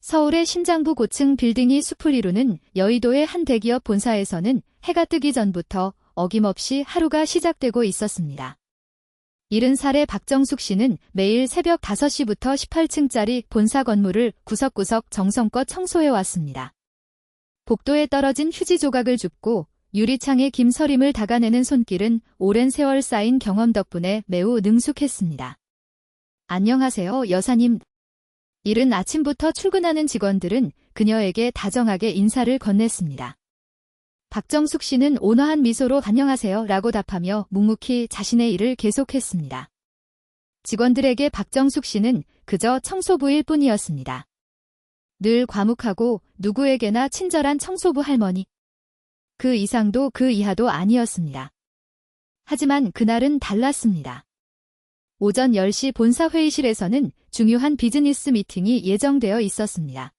서울의 심장부 고층 빌딩이 숲을 이루는 여의도의 한 대기업 본사에서는 해가 뜨기 전부터 어김없이 하루가 시작되고 있었습니다. 70살의 박정숙 씨는 매일 새벽 5시부터 18층짜리 본사 건물을 구석구석 정성껏 청소해왔습니다. 복도에 떨어진 휴지 조각을 줍고 유리창에 김서림을 닦아내는 손길은 오랜 세월 쌓인 경험 덕분에 매우 능숙했습니다. 안녕하세요, 여사님. 이른 아침부터 출근하는 직원들은 그녀에게 다정하게 인사를 건넸습니다. 박정숙 씨는 온화한 미소로 안녕하세요 라고 답하며 묵묵히 자신의 일을 계속했습니다. 직원들에게 박정숙 씨는 그저 청소부일 뿐이었습니다. 늘 과묵하고 누구에게나 친절한 청소부 할머니. 그 이상도 그 이하도 아니었습니다. 하지만 그날은 달랐습니다. 오전 10시 본사 회의실에서는 중요한 비즈니스 미팅이 예정되어 있었습니다.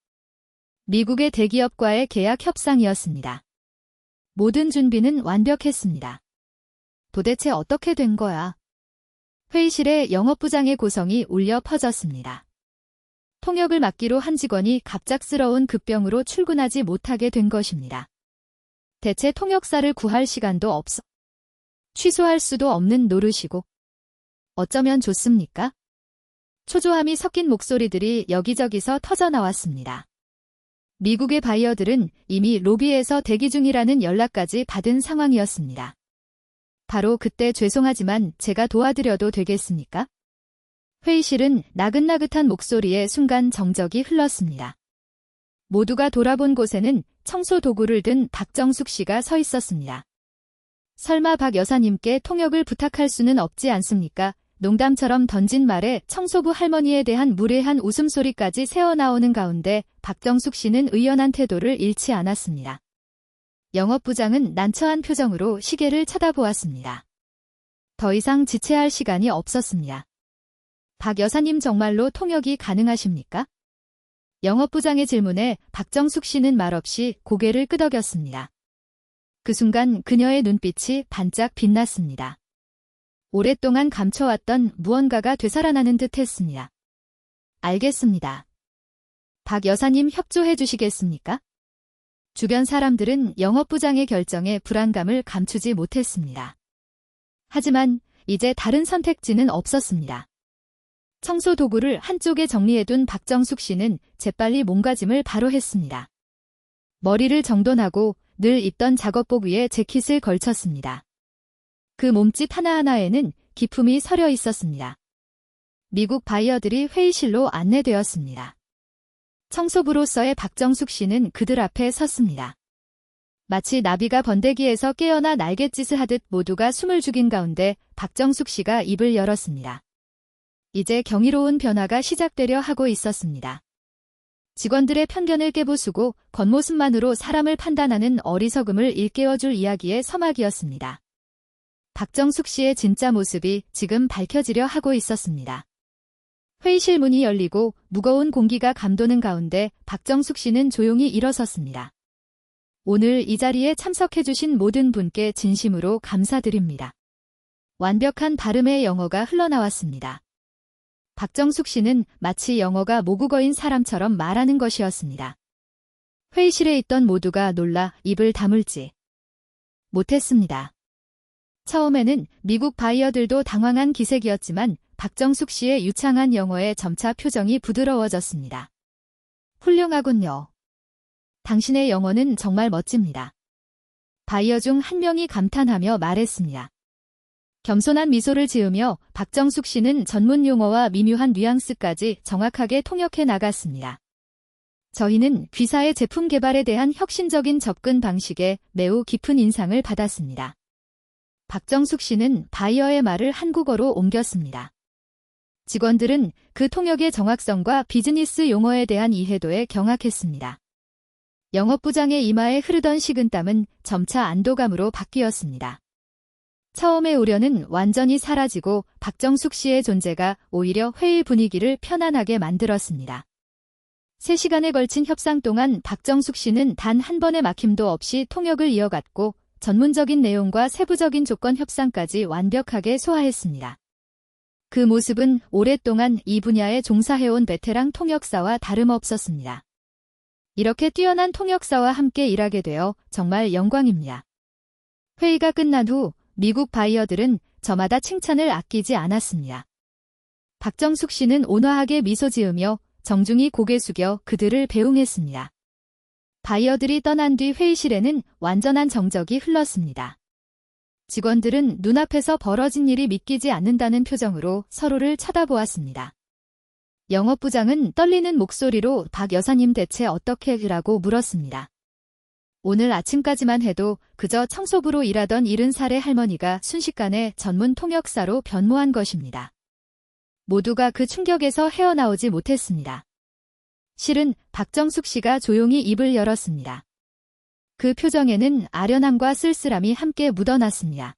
미국의 대기업과의 계약 협상이었습니다. 모든 준비는 완벽했습니다. 도대체 어떻게 된 거야? 회의실에 영업부장의 고성이 울려 퍼졌습니다. 통역을 맡기로 한 직원이 갑작스러운 급병으로 출근하지 못하게 된 것입니다. 대체 통역사를 구할 시간도 없어. 취소할 수도 없는 노릇이고. 어쩌면 좋습니까? 초조함이 섞인 목소리들이 여기저기서 터져나왔습니다. 미국의 바이어들은 이미 로비에서 대기 중이라는 연락까지 받은 상황이었습니다. 바로 그때 죄송하지만 제가 도와드려도 되겠습니까? 회의실은 나긋나긋한 목소리에 순간 정적이 흘렀습니다. 모두가 돌아본 곳에는 청소 도구를 든 박정숙 씨가 서 있었습니다. 설마 박 여사님께 통역을 부탁할 수는 없지 않습니까? 농담처럼 던진 말에 청소부 할머니에 대한 무례한 웃음소리까지 새어나오는 가운데 박정숙 씨는 의연한 태도를 잃지 않았습니다. 영업부장은 난처한 표정으로 시계를 쳐다보았습니다. 더 이상 지체할 시간이 없었습니다. 박 여사님 정말로 통역이 가능하십니까? 영업부장의 질문에 박정숙 씨는 말없이 고개를 끄덕였습니다. 그 순간 그녀의 눈빛이 반짝 빛났습니다. 오랫동안 감춰왔던 무언가가 되살아나는 듯 했습니다. 알겠습니다. 박 여사님 협조해 주시겠습니까? 주변 사람들은 영업부장의 결정에 불안감을 감추지 못했습니다. 하지만 이제 다른 선택지는 없었습니다. 청소 도구를 한쪽에 정리해둔 박정숙 씨는 재빨리 몸가짐을 바로 했습니다. 머리를 정돈하고 늘 입던 작업복 위에 재킷을 걸쳤습니다. 그 몸짓 하나하나에는 기품이 서려 있었습니다. 미국 바이어들이 회의실로 안내되었습니다. 청소부로서의 박정숙 씨는 그들 앞에 섰습니다. 마치 나비가 번데기에서 깨어나 날갯짓을 하듯 모두가 숨을 죽인 가운데 박정숙 씨가 입을 열었습니다. 이제 경이로운 변화가 시작되려 하고 있었습니다. 직원들의 편견을 깨부수고 겉모습만으로 사람을 판단하는 어리석음을 일깨워줄 이야기의 서막이었습니다. 박정숙 씨의 진짜 모습이 지금 밝혀지려 하고 있었습니다. 회의실 문이 열리고 무거운 공기가 감도는 가운데 박정숙 씨는 조용히 일어섰습니다. 오늘 이 자리에 참석해주신 모든 분께 진심으로 감사드립니다. 완벽한 발음의 영어가 흘러나왔습니다. 박정숙 씨는 마치 영어가 모국어인 사람처럼 말하는 것이었습니다. 회의실에 있던 모두가 놀라 입을 다물지 못했습니다. 처음에는 미국 바이어들도 당황한 기색이었지만 박정숙 씨의 유창한 영어에 점차 표정이 부드러워졌습니다. 훌륭하군요. 당신의 영어는 정말 멋집니다. 바이어 중 한 명이 감탄하며 말했습니다. 겸손한 미소를 지으며 박정숙 씨는 전문 용어와 미묘한 뉘앙스까지 정확하게 통역해 나갔습니다. 저희는 귀사의 제품 개발에 대한 혁신적인 접근 방식에 매우 깊은 인상을 받았습니다. 박정숙 씨는 바이어의 말을 한국어로 옮겼습니다. 직원들은 그 통역의 정확성과 비즈니스 용어에 대한 이해도에 경악했습니다. 영업부장의 이마에 흐르던 식은땀은 점차 안도감으로 바뀌었습니다. 처음의 우려는 완전히 사라지고 박정숙 씨의 존재가 오히려 회의 분위기를 편안하게 만들었습니다. 3시간에 걸친 협상 동안 박정숙 씨는 단 한 번의 막힘도 없이 통역을 이어갔고 전문적인 내용과 세부적인 조건 협상까지 완벽하게 소화했습니다. 그 모습은 오랫동안 이 분야에 종사해온 베테랑 통역사와 다름없었습니다. 이렇게 뛰어난 통역사와 함께 일하게 되어 정말 영광입니다. 회의가 끝난 후 미국 바이어들은 저마다 칭찬을 아끼지 않았습니다. 박정숙 씨는 온화하게 미소 지으며 정중히 고개 숙여 그들을 배웅했습니다. 바이어들이 떠난 뒤 회의실에는 완전한 정적이 흘렀습니다. 직원들은 눈앞에서 벌어진 일이 믿기지 않는다는 표정으로 서로를 쳐다보았습니다. 영업부장은 떨리는 목소리로 박 여사님 대체 어떻게 라고 물었습니다. 오늘 아침까지만 해도 그저 청소부로 일하던 70살의 할머니가 순식간에 전문 통역사로 변모한 것입니다. 모두가 그 충격에서 헤어나오지 못했습니다. 실은 박정숙 씨가 조용히 입을 열었습니다. 그 표정에는 아련함과 쓸쓸함이 함께 묻어났습니다.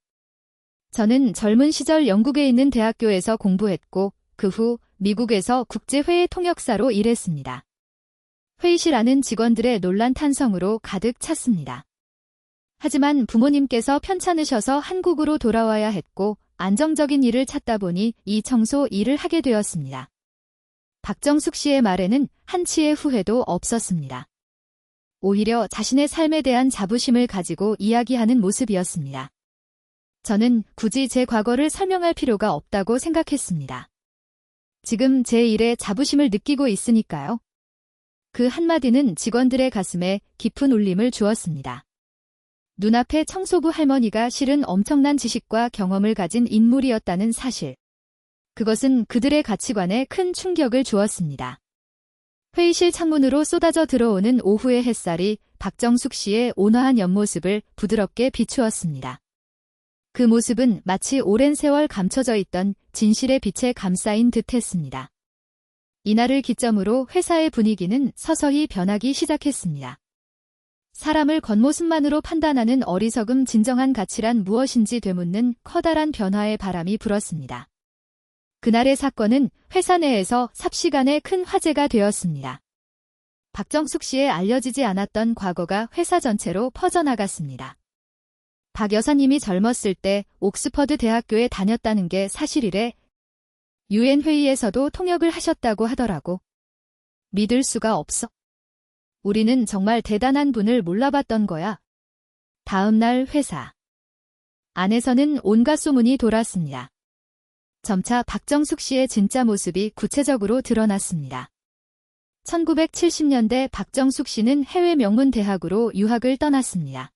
저는 젊은 시절 영국에 있는 대학교에서 공부했고 그 후 미국에서 국제회의 통역사로 일했습니다. 회의실 안은 직원들의 놀란 탄성으로 가득 찼습니다. 하지만 부모님께서 편찮으셔서 한국으로 돌아와야 했고 안정적인 일을 찾다 보니 이 청소 일을 하게 되었습니다. 박정숙 씨의 말에는 한치의 후회도 없었습니다. 오히려 자신의 삶에 대한 자부심을 가지고 이야기하는 모습이었습니다. 저는 굳이 제 과거를 설명할 필요가 없다고 생각했습니다. 지금 제 일에 자부심을 느끼고 있으니까요. 그 한마디는 직원들의 가슴에 깊은 울림을 주었습니다. 눈앞의 청소부 할머니가 실은 엄청난 지식과 경험을 가진 인물이었다는 사실. 그것은 그들의 가치관에 큰 충격을 주었습니다. 회의실 창문으로 쏟아져 들어오는 오후의 햇살이 박정숙 씨의 온화한 옆모습을 부드럽게 비추었습니다. 그 모습은 마치 오랜 세월 감춰져 있던 진실의 빛에 감싸인 듯했습니다. 이날을 기점으로 회사의 분위기는 서서히 변하기 시작했습니다. 사람을 겉모습만으로 판단하는 어리석음 진정한 가치란 무엇인지 되묻는 커다란 변화의 바람이 불었습니다. 그날의 사건은 회사 내에서 삽시간에 큰 화제가 되었습니다. 박정숙 씨의 알려지지 않았던 과거가 회사 전체로 퍼져나갔습니다. 박 여사님이 젊었을 때 옥스퍼드 대학교에 다녔다는 게 사실이래. UN 회의에서도 통역을 하셨다고 하더라고. 믿을 수가 없어. 우리는 정말 대단한 분을 몰라봤던 거야. 다음 날 회사 안에서는 온갖 소문이 돌았습니다. 점차 박정숙 씨의 진짜 모습이 구체적으로 드러났습니다. 1970년대 박정숙 씨는 해외 명문 대학으로 유학을 떠났습니다.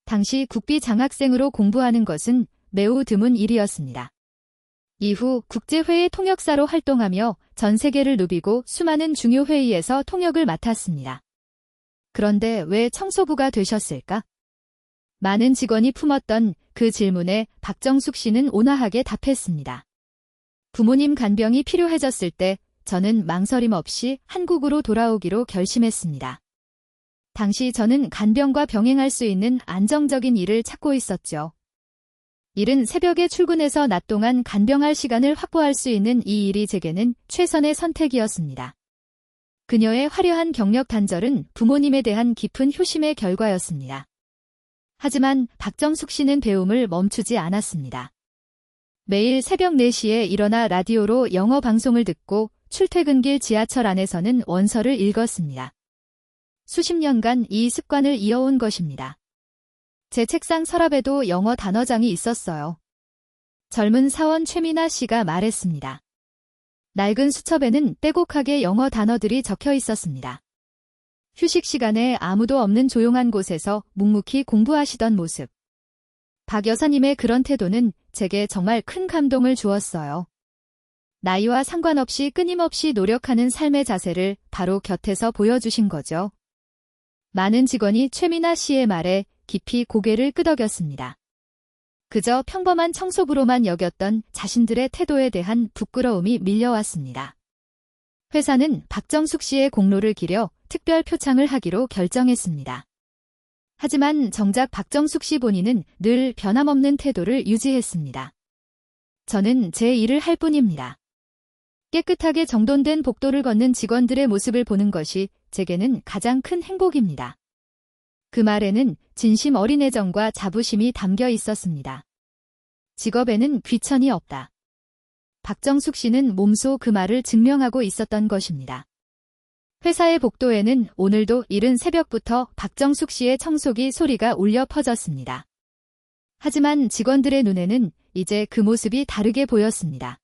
당시 국비 장학생으로 공부하는 것은 매우 드문 일이었습니다. 이후 국제회의 통역사로 활동하며 전 세계를 누비고 수많은 중요 회의에서 통역을 맡았습니다. 그런데 왜 청소부가 되셨을까? 많은 직원이 품었던 그 질문에 박정숙 씨는 온화하게 답했습니다. 부모님 간병이 필요해졌을 때 저는 망설임 없이 한국으로 돌아오기로 결심했습니다. 당시 저는 간병과 병행할 수 있는 안정적인 일을 찾고 있었죠. 이른 새벽에 출근해서 낮 동안 간병할 시간을 확보할 수 있는 이 일이 제게는 최선의 선택이었습니다. 그녀의 화려한 경력 단절은 부모님에 대한 깊은 효심의 결과였습니다. 하지만 박정숙 씨는 배움을 멈추지 않았습니다. 매일 새벽 4시에 일어나 라디오로 영어 방송을 듣고 출퇴근길 지하철 안에서는 원서를 읽었습니다. 수십 년간 이 습관을 이어온 것입니다. 제 책상 서랍에도 영어 단어장이 있었어요. 젊은 사원 최미나 씨가 말했습니다. 낡은 수첩에는 빼곡하게 영어 단어들이 적혀 있었습니다. 휴식 시간에 아무도 없는 조용한 곳에서 묵묵히 공부하시던 모습. 박 여사님의 그런 태도는 제게 정말 큰 감동을 주었어요. 나이와 상관없이 끊임없이 노력하는 삶의 자세를 바로 곁에서 보여주신 거죠. 많은 직원이 최미나 씨의 말에 깊이 고개를 끄덕였습니다. 그저 평범한 청소부로만 여겼던 자신들의 태도에 대한 부끄러움이 밀려왔습니다. 회사는 박정숙 씨의 공로를 기려 특별 표창을 하기로 결정했습니다. 하지만 정작 박정숙 씨 본인은 늘 변함없는 태도를 유지했습니다. 저는 제 일을 할 뿐입니다. 깨끗하게 정돈된 복도를 걷는 직원들의 모습을 보는 것이 제게는 가장 큰 행복입니다. 그 말에는 진심 어린 애정과 자부심이 담겨 있었습니다. 직업에는 귀천이 없다. 박정숙 씨는 몸소 그 말을 증명하고 있었던 것입니다. 회사의 복도에는 오늘도 이른 새벽부터 박정숙 씨의 청소기 소리가 울려 퍼졌습니다. 하지만 직원들의 눈에는 이제 그 모습이 다르게 보였습니다.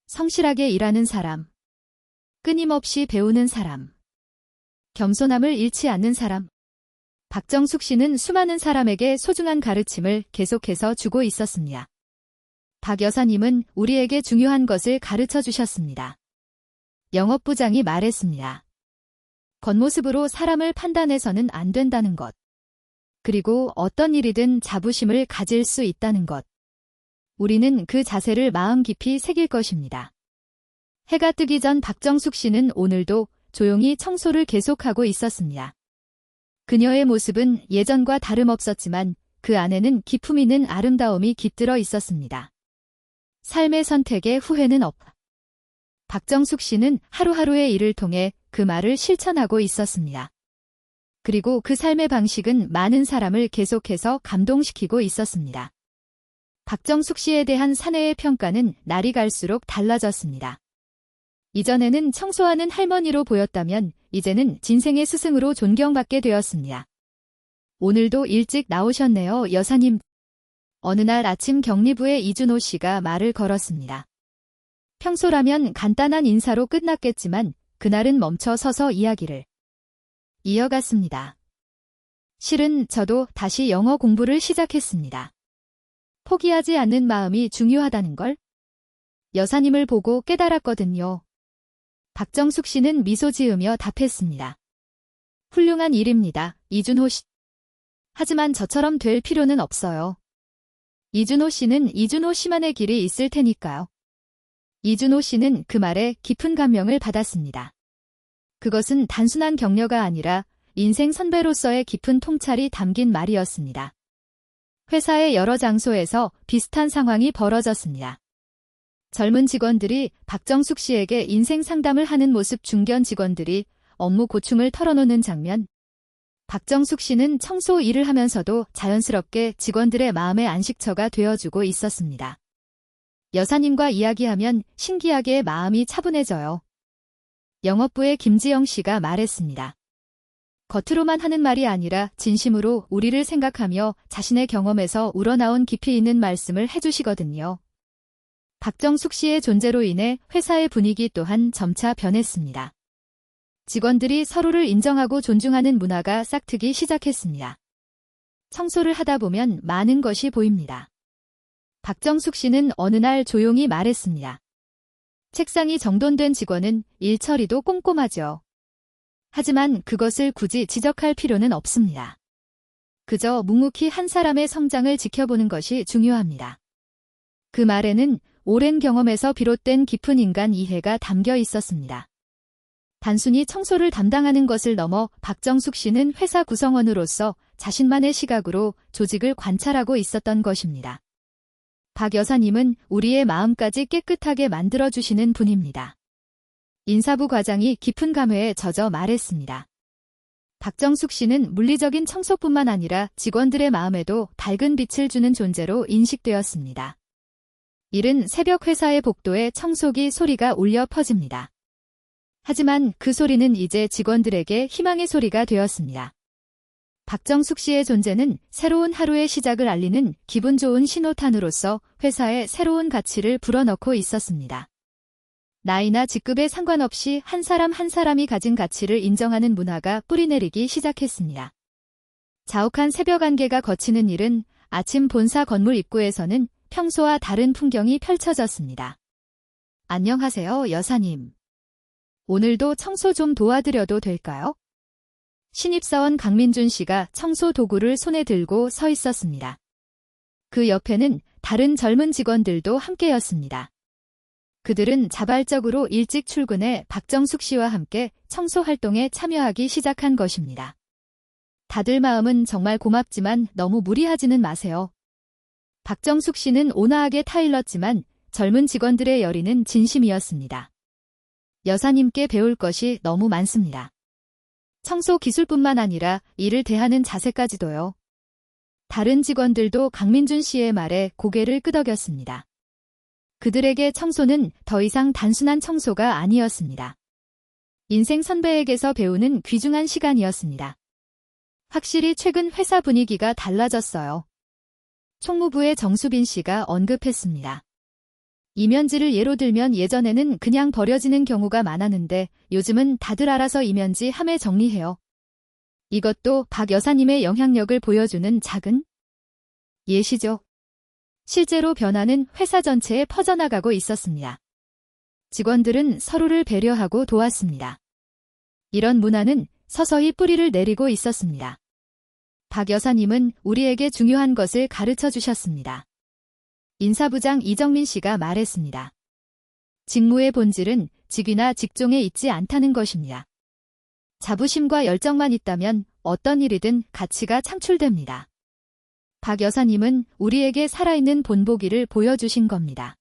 성실하게 일하는 사람, 끊임없이 배우는 사람, 겸손함을 잃지 않는 사람. 박정숙 씨는 수많은 사람에게 소중한 가르침을 계속해서 주고 있었습니다. 박 여사님은 우리에게 중요한 것을 가르쳐 주셨습니다. 영업부장이 말했습니다. 겉모습으로 사람을 판단해서는 안 된다는 것. 그리고 어떤 일이든 자부심을 가질 수 있다는 것. 우리는 그 자세를 마음 깊이 새길 것입니다. 해가 뜨기 전 박정숙 씨는 오늘도 조용히 청소를 계속하고 있었습니다. 그녀의 모습은 예전과 다름없었지만 그 안에는 기품 있는 아름다움이 깃들어 있었습니다. 삶의 선택에 후회는 없다. 박정숙 씨는 하루하루의 일을 통해 그 말을 실천하고 있었습니다. 그리고 그 삶의 방식은 많은 사람을 계속해서 감동시키고 있었습니다. 박정숙 씨에 대한 사내의 평가는 날이 갈수록 달라졌습니다. 이전에는 청소하는 할머니로 보였다면 이제는 진생의 스승으로 존경받게 되었습니다. 오늘도 일찍 나오셨네요, 여사님. 어느 날 아침 격리부의 이준호 씨가 말을 걸었습니다. 평소라면 간단한 인사로 끝났겠지만 그날은 멈춰 서서 이야기를 이어갔습니다. 실은 저도 다시 영어 공부를 시작했습니다. 포기하지 않는 마음이 중요하다는 걸 여사님을 보고 깨달았거든요. 박정숙 씨는 미소 지으며 답했습니다. 훌륭한 일입니다, 이준호 씨. 하지만 저처럼 될 필요는 없어요. 이준호 씨는 이준호 씨만의 길이 있을 테니까요. 이준호 씨는 그 말에 깊은 감명을 받았습니다. 그것은 단순한 격려가 아니라 인생 선배로서의 깊은 통찰이 담긴 말이었습니다. 회사의 여러 장소에서 비슷한 상황이 벌어졌습니다. 젊은 직원들이 박정숙 씨에게 인생 상담을 하는 모습, 중견 직원들이 업무 고충을 털어놓는 장면. 박정숙 씨는 청소 일을 하면서도 자연스럽게 직원들의 마음의 안식처가 되어주고 있었습니다. 여사님과 이야기하면 신기하게 마음이 차분해져요. 영업부의 김지영 씨가 말했습니다. 겉으로만 하는 말이 아니라 진심으로 우리를 생각하며 자신의 경험에서 우러나온 깊이 있는 말씀을 해주시거든요. 박정숙 씨의 존재로 인해 회사의 분위기 또한 점차 변했습니다. 직원들이 서로를 인정하고 존중하는 문화가 싹트기 시작했습니다. 청소를 하다 보면 많은 것이 보입니다. 박정숙 씨는 어느 날 조용히 말했습니다. 책상이 정돈된 직원은 일 처리도 꼼꼼하죠. 하지만 그것을 굳이 지적할 필요는 없습니다. 그저 묵묵히 한 사람의 성장을 지켜보는 것이 중요합니다. 그 말에는 오랜 경험에서 비롯된 깊은 인간 이해가 담겨 있었습니다. 단순히 청소를 담당하는 것을 넘어 박정숙 씨는 회사 구성원으로서 자신만의 시각으로 조직을 관찰하고 있었던 것입니다. 박 여사님은 우리의 마음까지 깨끗하게 만들어주시는 분입니다. 인사부 과장이 깊은 감회에 젖어 말했습니다. 박정숙 씨는 물리적인 청소뿐만 아니라 직원들의 마음에도 밝은 빛을 주는 존재로 인식되었습니다. 이른 새벽 회사의 복도에 청소기 소리가 울려 퍼집니다. 하지만 그 소리는 이제 직원들에게 희망의 소리가 되었습니다. 박정숙 씨의 존재는 새로운 하루의 시작을 알리는 기분 좋은 신호탄으로서 회사에 새로운 가치를 불어넣고 있었습니다. 나이나 직급에 상관없이 한 사람 한 사람이 가진 가치를 인정하는 문화가 뿌리내리기 시작했습니다. 자욱한 새벽 안개가 거치는 이른 아침 본사 건물 입구에서는 평소와 다른 풍경이 펼쳐졌습니다. 안녕하세요, 여사님. 오늘도 청소 좀 도와드려도 될까요? 신입사원 강민준 씨가 청소 도구를 손에 들고 서 있었습니다. 그 옆에는 다른 젊은 직원들도 함께였습니다. 그들은 자발적으로 일찍 출근해 박정숙 씨와 함께 청소 활동에 참여하기 시작한 것입니다. 다들 마음은 정말 고맙지만 너무 무리하지는 마세요. 박정숙 씨는 온화하게 타일렀지만 젊은 직원들의 열의는 진심이었습니다. 여사님께 배울 것이 너무 많습니다. 청소 기술뿐만 아니라 일을 대하는 자세까지도요. 다른 직원들도 강민준 씨의 말에 고개를 끄덕였습니다. 그들에게 청소는 더 이상 단순한 청소가 아니었습니다. 인생 선배에게서 배우는 귀중한 시간이었습니다. 확실히 최근 회사 분위기가 달라졌어요. 총무부의 정수빈 씨가 언급했습니다. 이면지를 예로 들면 예전에는 그냥 버려지는 경우가 많았는데 요즘은 다들 알아서 이면지 함에 정리해요. 이것도 박 여사님의 영향력을 보여주는 작은 예시죠. 실제로 변화는 회사 전체에 퍼져나가고 있었습니다. 직원들은 서로를 배려하고 도왔습니다. 이런 문화는 서서히 뿌리를 내리고 있었습니다. 박 여사님은 우리에게 중요한 것을 가르쳐 주셨습니다. 인사부장 이정민 씨가 말했습니다. 직무의 본질은 직위나 직종에 있지 않다는 것입니다. 자부심과 열정만 있다면 어떤 일이든 가치가 창출됩니다. 박 여사님은 우리에게 살아있는 본보기를 보여주신 겁니다.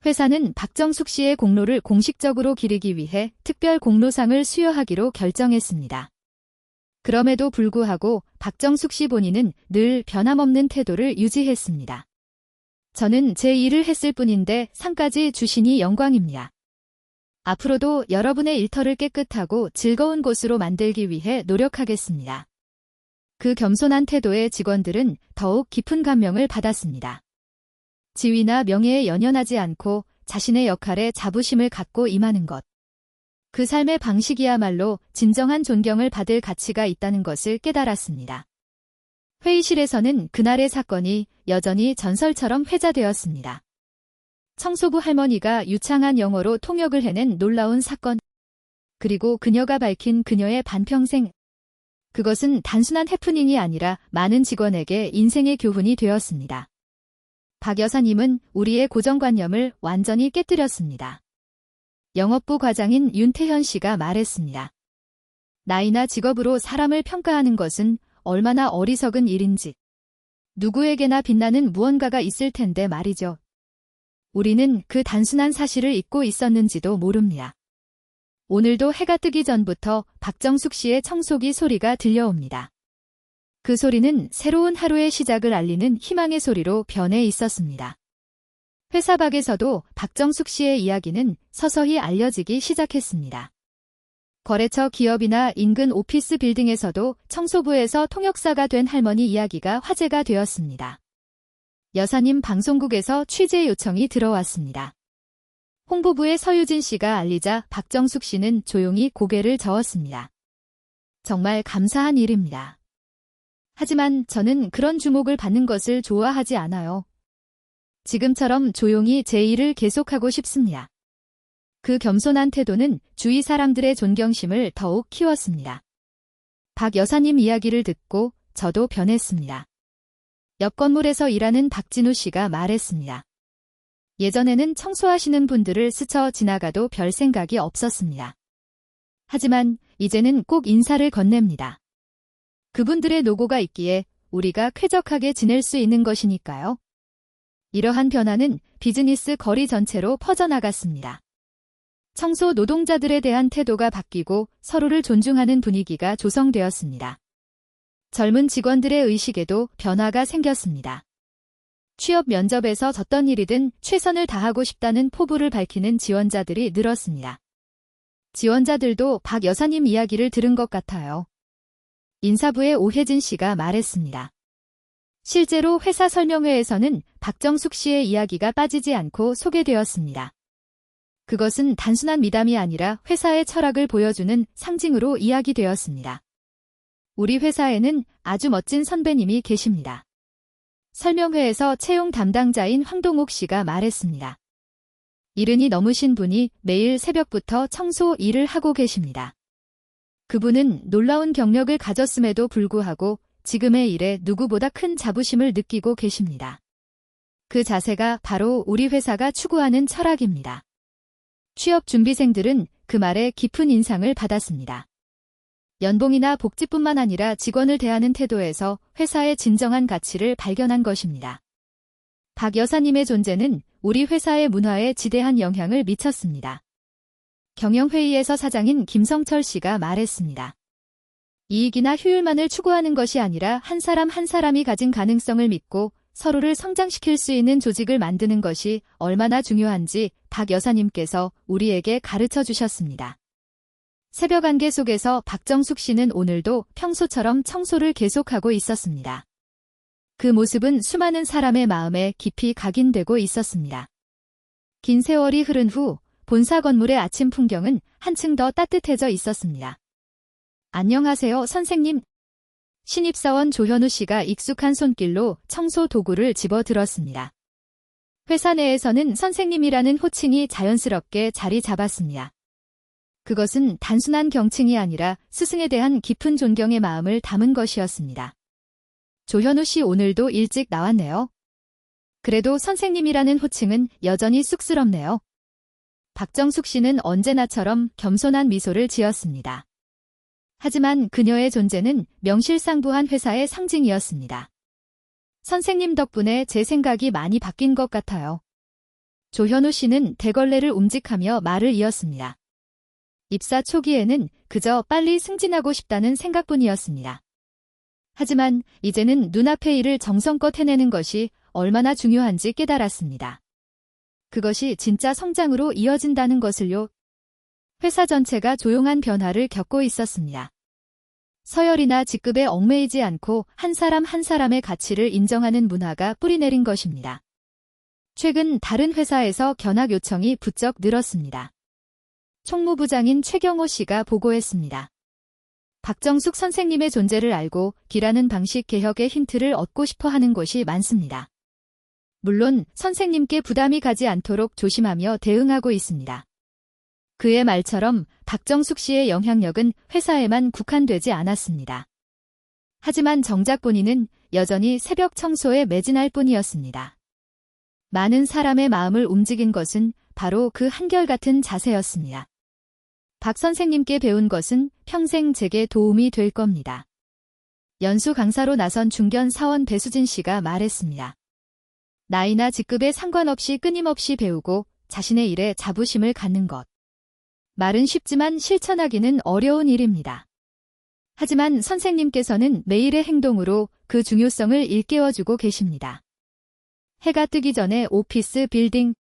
회사는 박정숙 씨의 공로를 공식적으로 기리기 위해 특별 공로상을 수여하기로 결정했습니다. 그럼에도 불구하고 박정숙 씨 본인은 늘 변함없는 태도를 유지했습니다. 저는 제 일을 했을 뿐인데 상까지 주시니 영광입니다. 앞으로도 여러분의 일터를 깨끗하고 즐거운 곳으로 만들기 위해 노력하겠습니다. 그 겸손한 태도에 직원들은 더욱 깊은 감명을 받았습니다. 지위나 명예에 연연하지 않고 자신의 역할에 자부심을 갖고 임하는 것. 그 삶의 방식이야말로 진정한 존경을 받을 가치가 있다는 것을 깨달았습니다. 회의실에서는 그날의 사건이 여전히 전설처럼 회자되었습니다. 청소부 할머니가 유창한 영어로 통역을 해낸 놀라운 사건. 그리고 그녀가 밝힌 그녀의 반평생. 그것은 단순한 해프닝이 아니라 많은 직원에게 인생의 교훈이 되었습니다. 박 여사님은 우리의 고정관념을 완전히 깨뜨렸습니다. 영업부 과장인 윤태현 씨가 말했습니다. 나이나 직업으로 사람을 평가하는 것은 얼마나 어리석은 일인지. 누구에게나 빛나는 무언가가 있을 텐데 말이죠. 우리는 그 단순한 사실을 잊고 있었는지도 모릅니다. 오늘도 해가 뜨기 전부터 박정숙 씨의 청소기 소리가 들려옵니다. 그 소리는 새로운 하루의 시작을 알리는 희망의 소리로 변해 있었습니다. 회사 밖에서도 박정숙 씨의 이야기는 서서히 알려지기 시작했습니다. 거래처 기업이나 인근 오피스 빌딩에서도 청소부에서 통역사가 된 할머니 이야기가 화제가 되었습니다. 여사님 방송국에서 취재 요청이 들어왔습니다. 홍보부의 서유진 씨가 알리자 박정숙 씨는 조용히 고개를 저었습니다. 정말 감사한 일입니다. 하지만 저는 그런 주목을 받는 것을 좋아하지 않아요. 지금처럼 조용히 제 일을 계속하고 싶습니다. 그 겸손한 태도는 주위 사람들의 존경심을 더욱 키웠습니다. 박 여사님 이야기를 듣고 저도 변했습니다. 옆 건물에서 일하는 박진우 씨가 말했습니다. 예전에는 청소하시는 분들을 스쳐 지나가도 별 생각이 없었습니다. 하지만 이제는 꼭 인사를 건넵니다. 그분들의 노고가 있기에 우리가 쾌적하게 지낼 수 있는 것이니까요. 이러한 변화는 비즈니스 거리 전체로 퍼져나갔습니다. 청소 노동자들에 대한 태도가 바뀌고 서로를 존중하는 분위기가 조성되었습니다. 젊은 직원들의 의식에도 변화가 생겼습니다. 취업 면접에서 어떤 일이든 최선을 다하고 싶다는 포부를 밝히는 지원자들이 늘었습니다. 지원자들도 박 여사님 이야기를 들은 것 같아요. 인사부의 오혜진 씨가 말했습니다. 실제로 회사 설명회에서는 박정숙 씨의 이야기가 빠지지 않고 소개되었습니다. 그것은 단순한 미담이 아니라 회사의 철학을 보여주는 상징으로 이야기되었습니다. 우리 회사에는 아주 멋진 선배님이 계십니다. 설명회에서 채용 담당자인 황동욱 씨가 말했습니다. 70이 넘으신 분이 매일 새벽부터 청소 일을 하고 계십니다. 그분은 놀라운 경력을 가졌음에도 불구하고 지금의 일에 누구보다 큰 자부심을 느끼고 계십니다. 그 자세가 바로 우리 회사가 추구하는 철학입니다. 취업 준비생들은 그 말에 깊은 인상을 받았습니다. 연봉이나 복지뿐만 아니라 직원을 대하는 태도에서 회사의 진정한 가치를 발견한 것입니다. 박 여사님의 존재는 우리 회사의 문화에 지대한 영향을 미쳤습니다. 경영회의에서 사장인 김성철 씨가 말했습니다. 이익이나 효율만을 추구하는 것이 아니라 한 사람 한 사람이 가진 가능성을 믿고 서로를 성장시킬 수 있는 조직을 만드는 것이 얼마나 중요한지 박 여사님께서 우리에게 가르쳐 주셨습니다. 새벽 안개 속에서 박정숙 씨는 오늘도 평소처럼 청소를 계속하고 있었습니다. 그 모습은 수많은 사람의 마음에 깊이 각인되고 있었습니다. 긴 세월이 흐른 후 본사 건물의 아침 풍경은 한층 더 따뜻해져 있었습니다. 안녕하세요, 선생님. 신입사원 조현우 씨가 익숙한 손길로 청소 도구를 집어들었습니다. 회사 내에서는 선생님이라는 호칭이 자연스럽게 자리 잡았습니다. 그것은 단순한 경칭이 아니라 스승에 대한 깊은 존경의 마음을 담은 것이었습니다. 조현우 씨 오늘도 일찍 나왔네요. 그래도 선생님이라는 호칭은 여전히 쑥스럽네요. 박정숙 씨는 언제나처럼 겸손한 미소를 지었습니다. 하지만 그녀의 존재는 명실상부한 회사의 상징이었습니다. 선생님 덕분에 제 생각이 많이 바뀐 것 같아요. 조현우 씨는 대걸레를 움직하며 말을 이었습니다. 입사 초기에는 그저 빨리 승진하고 싶다는 생각뿐이었습니다. 하지만 이제는 눈앞의 일을 정성껏 해내는 것이 얼마나 중요한지 깨달았습니다. 그것이 진짜 성장으로 이어진다는 것을요. 회사 전체가 조용한 변화를 겪고 있었습니다. 서열이나 직급에 얽매이지 않고 한 사람 한 사람의 가치를 인정하는 문화가 뿌리내린 것입니다. 최근 다른 회사에서 견학 요청이 부쩍 늘었습니다. 총무부장인 최경호 씨가 보고했습니다. 박정숙 선생님의 존재를 알고 일하는 방식 개혁의 힌트를 얻고 싶어 하는 곳이 많습니다. 물론 선생님께 부담이 가지 않도록 조심하며 대응하고 있습니다. 그의 말처럼 박정숙 씨의 영향력은 회사에만 국한되지 않았습니다. 하지만 정작 본인은 여전히 새벽 청소에 매진할 뿐이었습니다. 많은 사람의 마음을 움직인 것은 바로 그 한결같은 자세였습니다. 박 선생님께 배운 것은 평생 제게 도움이 될 겁니다. 연수 강사로 나선 중견 사원 배수진 씨가 말했습니다. 나이나 직급에 상관없이 끊임없이 배우고 자신의 일에 자부심을 갖는 것. 말은 쉽지만 실천하기는 어려운 일입니다. 하지만 선생님께서는 매일의 행동으로 그 중요성을 일깨워주고 계십니다. 해가 뜨기 전에 오피스 빌딩.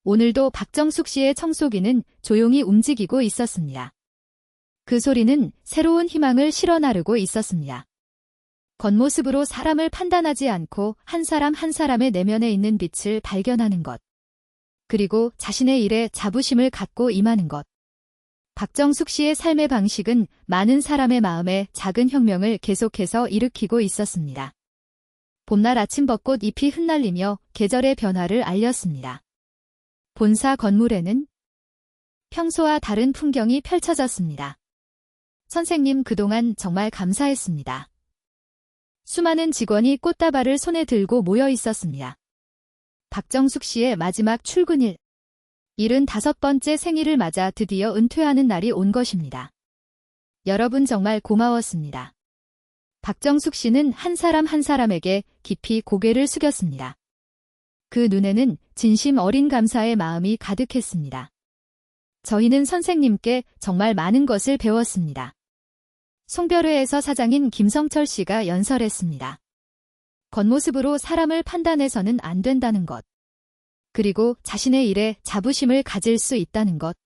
오늘도 박정숙 씨의 청소기는 조용히 움직이고 있었습니다. 그 소리는 새로운 희망을 실어나르고 있었습니다. 겉모습으로 사람을 판단하지 않고 한 사람 한 사람의 내면에 있는 빛을 발견하는 것. 그리고 자신의 일에 자부심을 갖고 임하는 것. 박정숙 씨의 삶의 방식은 많은 사람의 마음에 작은 혁명을 계속해서 일으키고 있었습니다. 봄날 아침 벚꽃 잎이 흩날리며 계절의 변화를 알렸습니다. 본사 건물에는 평소와 다른 풍경이 펼쳐졌습니다. 선생님 그동안 정말 감사했습니다. 수많은 직원이 꽃다발을 손에 들고 모여 있었습니다. 박정숙 씨의 마지막 출근일. 75번째 생일을 맞아 드디어 은퇴하는 날이 온 것입니다. 여러분 정말 고마웠습니다. 박정숙 씨는 한 사람 한 사람에게 깊이 고개를 숙였습니다. 그 눈에는 진심 어린 감사의 마음이 가득했습니다. 저희는 선생님께 정말 많은 것을 배웠습니다. 송별회에서 사장인 김성철 씨가 연설했습니다. 겉모습으로 사람을 판단해서는 안 된다는 것. 그리고 자신의 일에 자부심을 가질 수 있다는 것.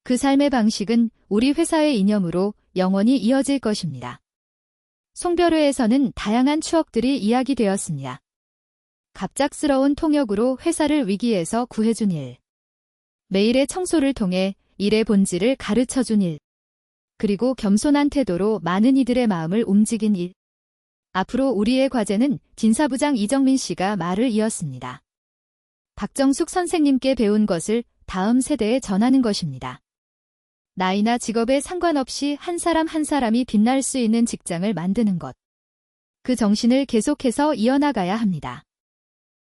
그 삶의 방식은 우리 회사의 이념으로 영원히 이어질 것입니다. 송별회에서는 다양한 추억들이 이야기되었습니다. 갑작스러운 통역으로 회사를 위기에서 구해준 일. 매일의 청소를 통해 일의 본질을 가르쳐준 일. 그리고 겸손한 태도로 많은 이들의 마음을 움직인 일. 앞으로 우리의 과제는 진사부장 이정민 씨가 말을 이었습니다. 박정숙 선생님께 배운 것을 다음 세대에 전하는 것입니다. 나이나 직업에 상관없이 한 사람 한 사람이 빛날 수 있는 직장을 만드는 것. 그 정신을 계속해서 이어나가야 합니다.